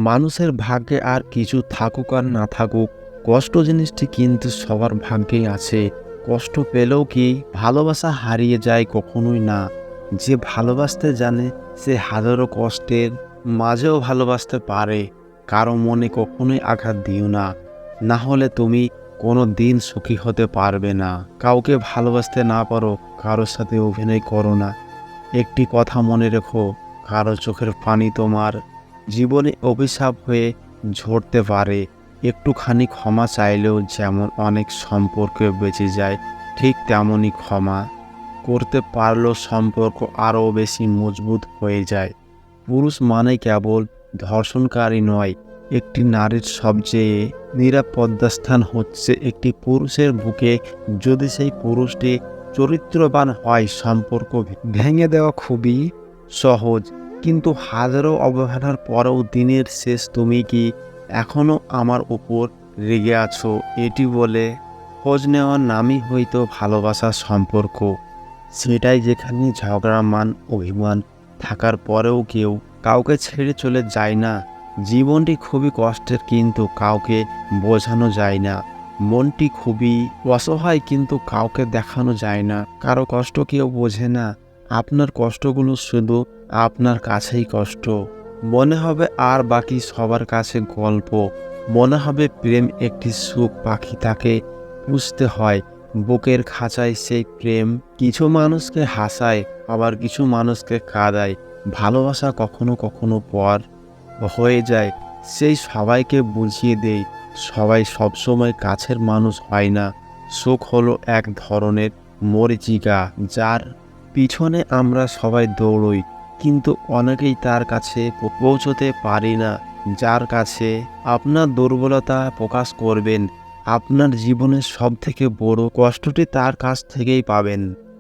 মানুষের ভাগ্যে আর কিছু থাকুক আর না থাকুক, কষ্ট জিনিসটি কিন্তু সবার ভাগ্যেই আছে। কষ্ট পেলেও কি ভালোবাসা হারিয়ে যায়? কখনোই না। যে ভালোবাসতে জানে সে হাজারো কষ্টের মাঝেও ভালোবাসতে পারে। কারো মনে কখনোই আঘাত দিও না, না হলে তুমি কোনো দিন সুখী হতে পারবে না। কাউকে ভালোবাসতে না পারো, কারোর সাথে অভিনয় করো না। একটি কথা মনে রেখো, কারো চোখের পানি তোমার জীবনে অভিশাপ হয়ে ঝরতে পারে। একটুখানি ক্ষমা চাইলেও যেমন অনেক সম্পর্ক বেঁচে যায়, ঠিক তেমনই ক্ষমা করতে পারলেও সম্পর্ক আরও বেশি মজবুত হয়ে যায়। পুরুষ মানে কেবল ধর্ষণকারী নয়। একটি নারীর সবচেয়ে নিরাপদ স্থান হচ্ছে একটি পুরুষের বুকে। যদি সেই পুরুষটি চরিত্রবান হয়, সম্পর্ক ভেঙে দেওয়া খুবই সহজ। কিন্তু হাজারো অবহেলার পরেও দিনের শেষ তুমি কি এখনও আমার উপর রেগে আছো? এটি বলে খোঁজ নেওয়ার নামই হয়তো ভালোবাসার সম্পর্ক। সেটাই যেখানে ঝগড়া, মান অভিমান থাকার পরেও কেউ কাউকে ছেড়ে চলে যায় না। জীবনটি খুবই কষ্টের, কিন্তু কাউকে বোঝানো যায় না। মনটি খুবই অসহায়, কিন্তু কাউকে দেখানো যায় না। কারো কষ্ট কেউ বোঝে না। আপনার কষ্টগুলো শুধু আপনার কাছেই কষ্ট। মনে হবে আর বাকি সবার কাছে গল্প। মনে হবে প্রেম একটি সুখ পাখি, তাকে পুষতে হয় বুকের খাঁচায়। সেই প্রেম কিছু মানুষকে হাসায়, আবার কিছু মানুষকে কাঁদায়। ভালোবাসা কখনো কখনো পর হয়ে যায়, সেই সবাইকে বুঝিয়ে দেই। সবাই সবসময় কাছের মানুষ হয় না। সুখ হলো এক ধরনের মরীচিকা, যার পিছনে আমরা সবাই দৌড়ই, কিন্তু অনেকেই তার কাছে পৌঁছতে পারি না। যার কাছে আপনার দুর্বলতা প্রকাশ করবেন, আপনার জীবনের সবথেকে বড় কষ্টটি তার কাছ থেকেই পাবেন।